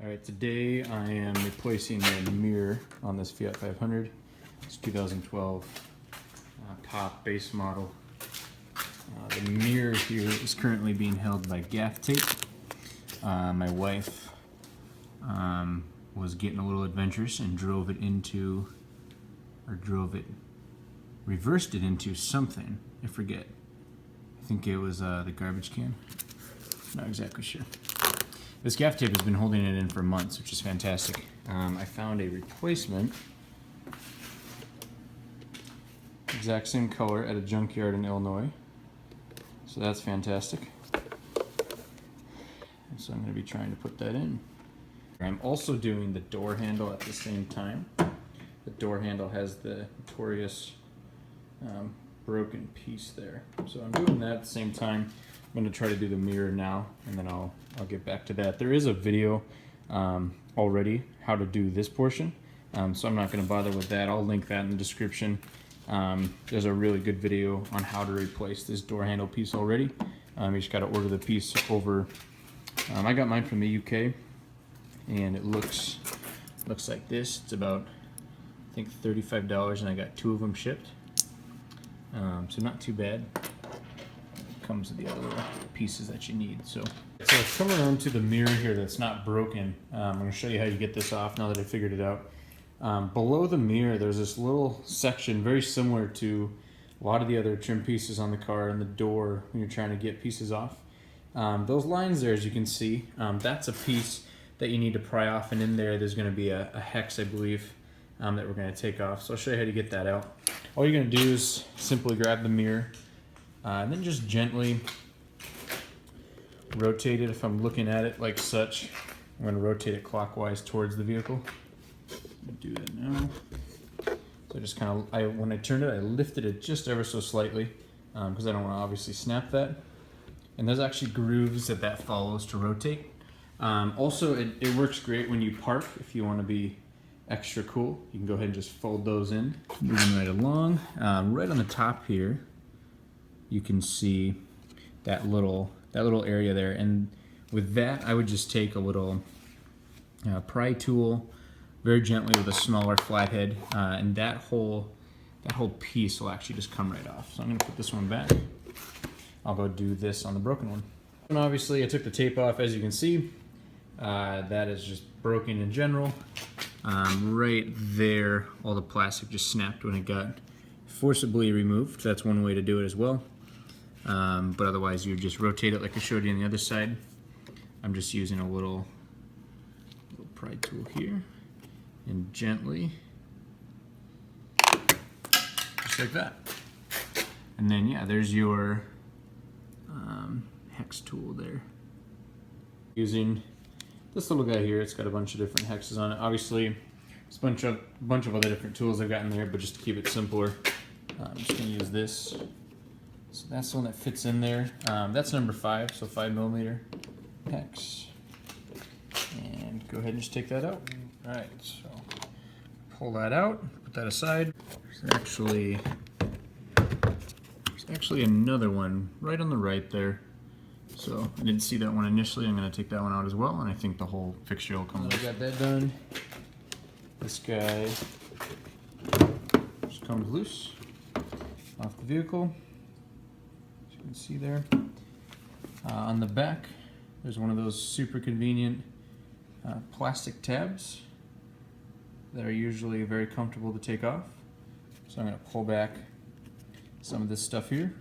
All right, today I am replacing the mirror on this Fiat 500. It's 2012 top base model. The mirror here is currently being held by gaff tape. My wife was getting a little adventurous and reversed it into something. I forget. I think it was the garbage can. Not exactly sure. This gaff tape has been holding it in for months, which is fantastic. I found a replacement, exact same color, at a junkyard in Illinois. So that's fantastic. And so I'm going to be trying to put that in. I'm also doing the door handle at the same time. The door handle has the notorious broken piece there. So I'm doing that at the same time. I'm going to try to do the mirror now, and then I'll get back to that. There is a video already how to do this portion, so I'm not going to bother with that. I'll link that in the description. There's a really good video on how to replace this door handle piece already. You just got to order the piece over. I got mine from the UK, and it looks like this. It's about, I think, $35, and I got 2 of them shipped. So not too bad. Comes with the other pieces that you need. So come around to the mirror here that's not broken. I'm going to show you how you get this off now that I figured it out. Below the mirror there's this little section very similar to a lot of the other trim pieces on the car and the door when you're trying to get pieces off. Those lines there, as you can see, that's a piece that you need to pry off, and in there's going to be a hex, I believe, that we're going to take off. So I'll show you how to get that out. All you're going to do is simply grab the mirror, and then just gently rotate it. If I'm looking at it like such, I'm going to rotate it clockwise towards the vehicle. Do that now. So just kind of, when I turned it, I lifted it just ever so slightly because I don't want to obviously snap that. And there's actually grooves that follows to rotate. Also, it works great when you park. If you want to be extra cool, you can go ahead and just fold those in. Moving right along. Right on the top here, you can see that little area there, and with that I would just take a little pry tool very gently with a smaller flathead, and that whole piece will actually just come right off. So I'm going to put this one back. I'll go do this on the broken one. And obviously I took the tape off, as you can see. That is just broken in general. Right there, all the plastic just snapped when it got forcibly removed. That's one way to do it as well. But otherwise you just rotate it like I showed you on the other side. I'm just using a little pry tool here and gently, just like that. And then yeah, there's your hex tool there. Using this little guy here, it's got a bunch of different hexes on it. Obviously, there's a bunch of other different tools I've got in there, but just to keep it simpler, I'm just going to use this. So that's the one that fits in there. That's number 5, so 5mm hex. And go ahead and just take that out. All right, so pull that out, put that aside. There's actually another one right on the right there. So I didn't see that one initially. I'm going to take that one out as well, and I think the whole fixture will come loose. Got that done. This guy just comes loose off the vehicle. You can see there. On the back, there's one of those super convenient plastic tabs that are usually very comfortable to take off. So I'm going to pull back some of this stuff here.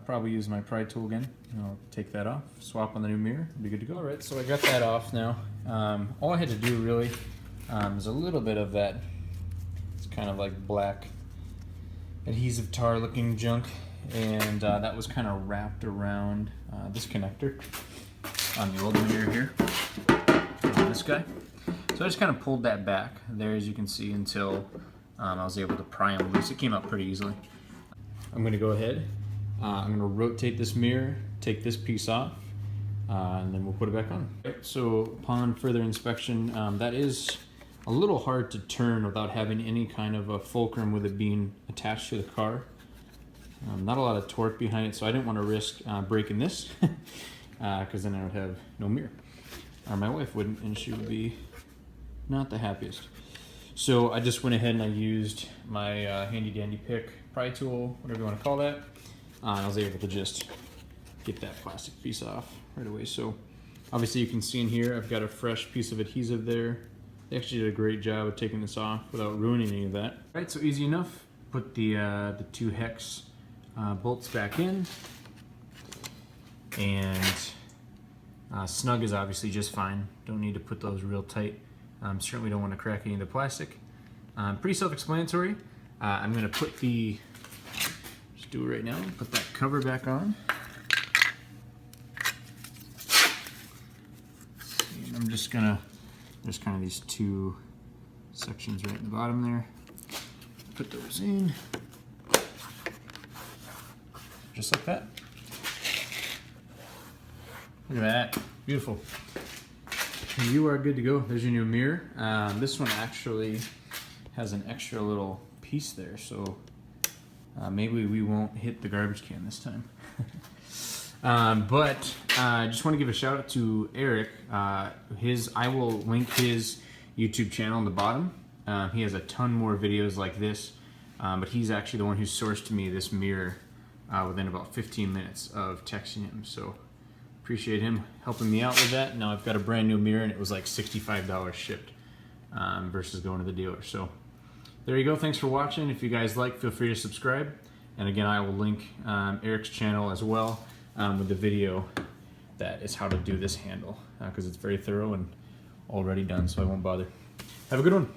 Probably use my pry tool again. I'll take that off, swap on the new mirror, be good to go. All right, so I got that off now. All I had to do really is a little bit of that. It's kind of like black adhesive tar looking junk, and that was kind of wrapped around this connector on the old mirror here, this guy. So I just kind of pulled that back there, as you can see, until I was able to pry them loose. It came out pretty easily. I'm going to go ahead, I'm going to rotate this mirror, take this piece off, and then we'll put it back on. So upon further inspection, that is a little hard to turn without having any kind of a fulcrum with it being attached to the car. Not a lot of torque behind it, so I didn't want to risk breaking this because then I would have no mirror. or my wife wouldn't, and she would be not the happiest. So I just went ahead and I used my handy dandy pick, pry tool, whatever you want to call that. And I was able to just get that plastic piece off right away. So obviously you can see in here, I've got a fresh piece of adhesive there. They actually did a great job of taking this off without ruining any of that. All right, so easy enough. Put the 2 hex bolts back in. And snug is obviously just fine. Don't need to put those real tight. Certainly don't want to crack any of the plastic. Pretty self-explanatory. I'm going to put the, just do it right now, put that cover back on. And I'm just going to, there's kind of these 2 sections right in the bottom there. Put those in, just like that. Look at that, beautiful. And you are good to go. There's your new mirror. This one actually has an extra little piece there, so maybe we won't hit the garbage can this time. But I just want to give a shout out to Eric. I will link his YouTube channel in the bottom. He has a ton more videos like this, but he's actually the one who sourced me this mirror within about 15 minutes of texting him. So appreciate him helping me out with that. Now I've got a brand new mirror and it was like $65 shipped versus going to the dealer. So there you go. Thanks for watching. If you guys like, feel free to subscribe. And again, I will link Eric's channel as well with the video that is how to do this handle because it's very thorough and already done, so I won't bother. Have a good one.